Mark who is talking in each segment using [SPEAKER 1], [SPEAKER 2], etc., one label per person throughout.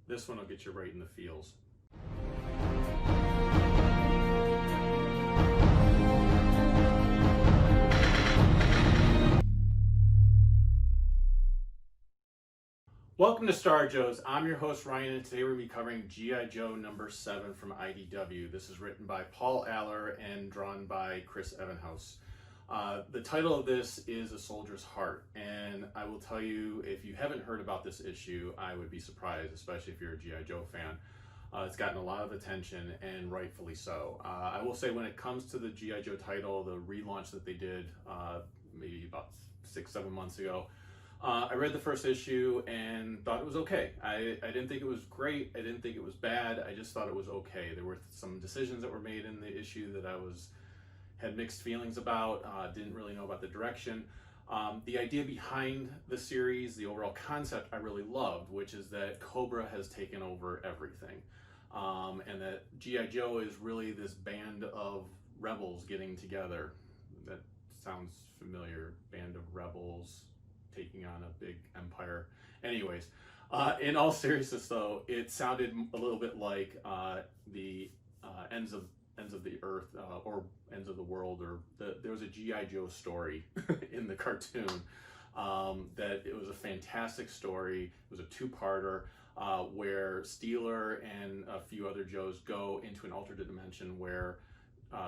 [SPEAKER 1] This one will get you right in the feels. Welcome to Star Joes. I'm your host Ryan, and today we're going to be covering G.I. Joe number 7 from IDW. This is written by Paul Aller and drawn by Chris Evenhouse. The title of this is A Soldier's Heart, and I will tell you, if you haven't heard about this issue, I would be surprised, especially if you're a G.I. Joe fan. It's gotten a lot of attention, and rightfully so. I will say, when it comes to the G.I. Joe title, the relaunch that they did maybe about 6-7 months ago, I read the first issue and thought it was okay. I didn't think it was great. I didn't think it was bad. I just thought it was okay. There were some decisions that were made in the issue that I had mixed feelings about. Didn't really know about the direction. The idea behind the series, the overall concept, I really loved, which is that Cobra has taken over everything, and that G.I. Joe is really this band of rebels getting together. That sounds familiar. Band of rebels taking on a big empire. Anyways, in all seriousness though, it sounded a little bit like the ends of the earth or ends of the world, or there was a G.I. Joe story in the cartoon that it was a fantastic story. It was a two-parter where Steeler and a few other Joes go into an alternate dimension where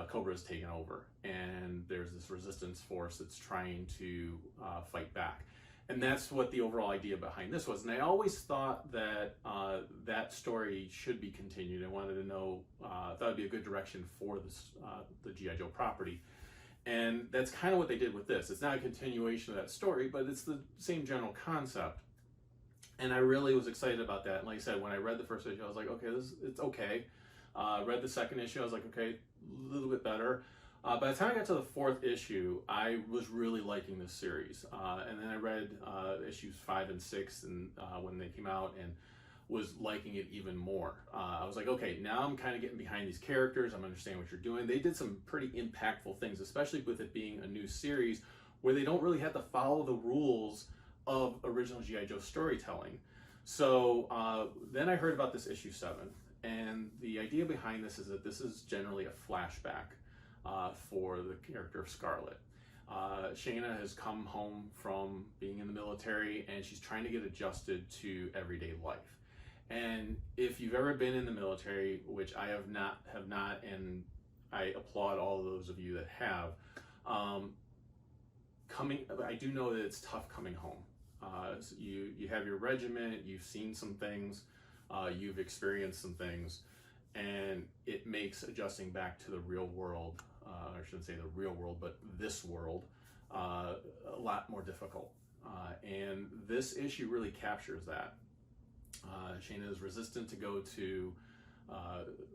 [SPEAKER 1] Cobra is taken over, and there's this resistance force that's trying to fight back. And that's what the overall idea behind this was. And I always thought that that story should be continued. I wanted to know, I thought it'd be a good direction for this, the G.I. Joe property. And that's kind of what they did with this. It's not a continuation of that story, but it's the same general concept. And I really was excited about that. And like I said, when I read the first issue, I was like, okay, it's okay. Read the second issue, I was like, okay, a little bit better. By the time I got to the fourth issue, I was really liking this series. And then I read issues 5 and 6 and when they came out, and was liking it even more. I was like, okay, now I'm kind of getting behind these characters. I'm understanding what you're doing. They did some pretty impactful things, especially with it being a new series where they don't really have to follow the rules of original G.I. Joe storytelling. So then I heard about this issue 7. And the idea behind this is that this is generally a flashback for the character of Scarlet. Shayna has come home from being in the military, and she's trying to get adjusted to everyday life. And if you've ever been in the military, which I have not, and I applaud all of those of you that have, I do know that it's tough coming home. So you have your regiment, you've seen some things, you've experienced some things, and it makes adjusting back to the real world, I shouldn't say the real world, but this world, a lot more difficult. And this issue really captures that. Shayna is resistant to go to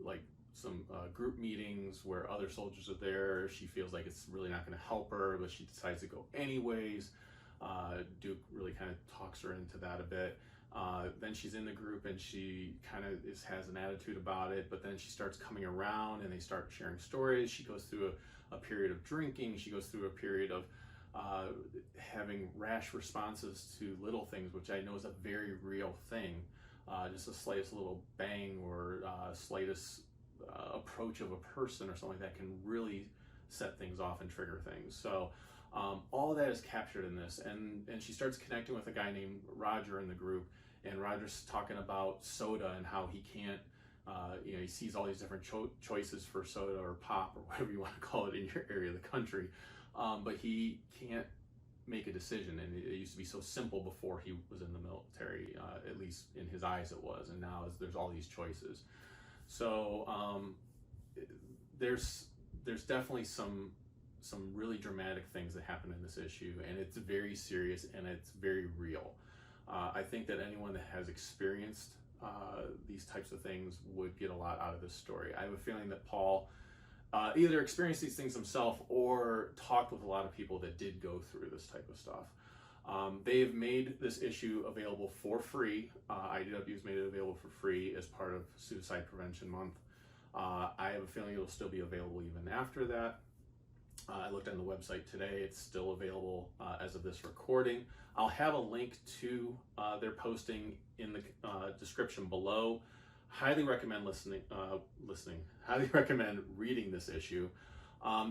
[SPEAKER 1] like some group meetings where other soldiers are there. She feels like it's really not going to help her, but she decides to go anyways. Duke really kind of talks her into that a bit. Then she's in the group and she kind of has an attitude about it, but then she starts coming around and they start sharing stories. She goes through a period of drinking. She goes through a period of having rash responses to little things, which I know is a very real thing. Just the slightest little bang or slightest approach of a person or something like that can really set things off and trigger things. So all of that is captured in this, and she starts connecting with a guy named Roger in the group, and Roger's talking about soda and how he can't, he sees all these different choices for soda or pop or whatever you want to call it in your area of the country, but he can't make a decision. And it used to be so simple before he was in the military, at least in his eyes it was, and now there's all these choices. So there's definitely some really dramatic things that happen in this issue, and it's very serious and it's very real. I think that anyone that has experienced these types of things would get a lot out of this story. I have a feeling that Paul either experienced these things himself or talked with a lot of people that did go through this type of stuff. They've made this issue available for free. IDW has made it available for free as part of Suicide Prevention Month. I have a feeling it'll still be available even after that. I looked on the website today. It's still available as of this recording. I'll have a link to their posting in the description below. Highly recommend listening. Highly recommend reading this issue.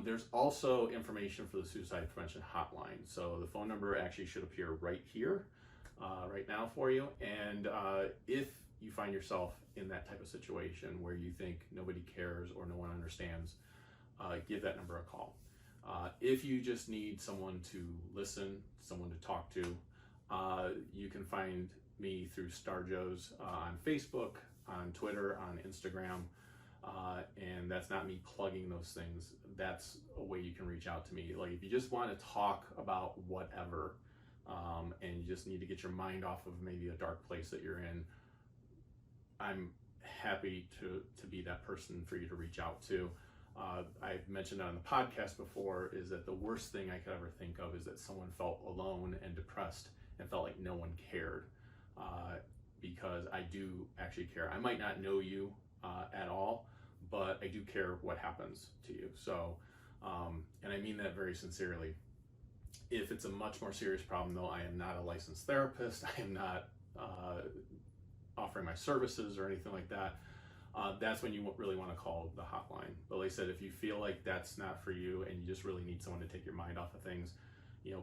[SPEAKER 1] There's also information for the suicide prevention hotline. So the phone number actually should appear right here, right now for you. And if you find yourself in that type of situation where you think nobody cares or no one understands, give that number a call. If you just need someone to listen, someone to talk to, you can find me through Star Joe's on Facebook, on Twitter, on Instagram, and that's not me plugging those things. That's a way you can reach out to me. Like if you just want to talk about whatever, and you just need to get your mind off of maybe a dark place that you're in, I'm happy to be that person for you to reach out to. I've mentioned on the podcast before is that the worst thing I could ever think of is that someone felt alone and depressed and felt like no one cared, because I do actually care. I might not know you at all, but I do care what happens to you. So, and I mean that very sincerely. If it's a much more serious problem though, I am not a licensed therapist. I am not offering my services or anything like that. That's when you really want to call the hotline. But like I said, if you feel like that's not for you and you just really need someone to take your mind off of things,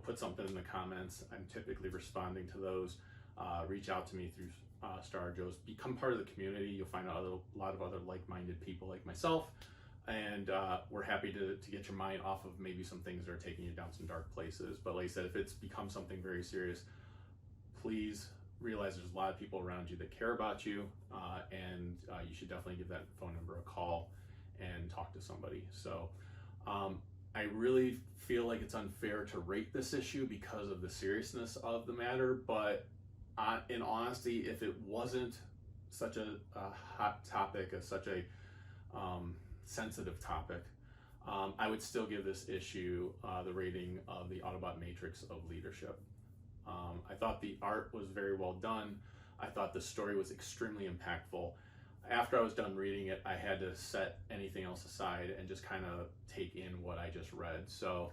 [SPEAKER 1] put something in the comments. I'm typically responding to those. Reach out to me through Star Joe's. Become part of the community. You'll find a lot of other like-minded people like myself, and we're happy to get your mind off of maybe some things that are taking you down some dark places. But like I said, if it's become something very serious, please realize there's a lot of people around you that care about you, and you should definitely give that phone number a call and talk to somebody. So I really feel like it's unfair to rate this issue because of the seriousness of the matter, but in honesty, if it wasn't such a hot topic, such a sensitive topic, I would still give this issue the rating of the Autobot Matrix of Leadership. I thought the art was very well done. I thought the story was extremely impactful. After I was done reading it, I had to set anything else aside and just kind of take in what I just read. So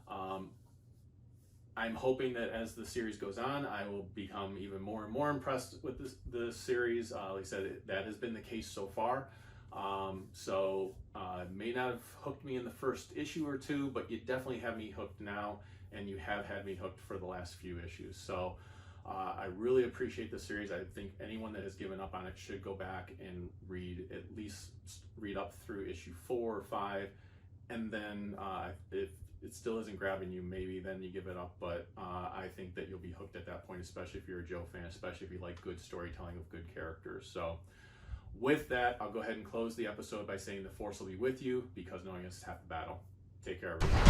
[SPEAKER 1] I'm hoping that as the series goes on, I will become even more and more impressed with the series. Like I said, that has been the case so far. It may not have hooked me in the first issue or two, but you definitely have me hooked now, and you have had me hooked for the last few issues. So I really appreciate the series. I think anyone that has given up on it should go back and at least read up through issue 4 or 5, and then if it still isn't grabbing you, maybe then you give it up. But I think that you'll be hooked at that point, especially if you're a Joe fan, especially if you like good storytelling of good characters. So with that, I'll go ahead and close the episode by saying the Force will be with you, because knowing us is half the battle. Take care, everyone.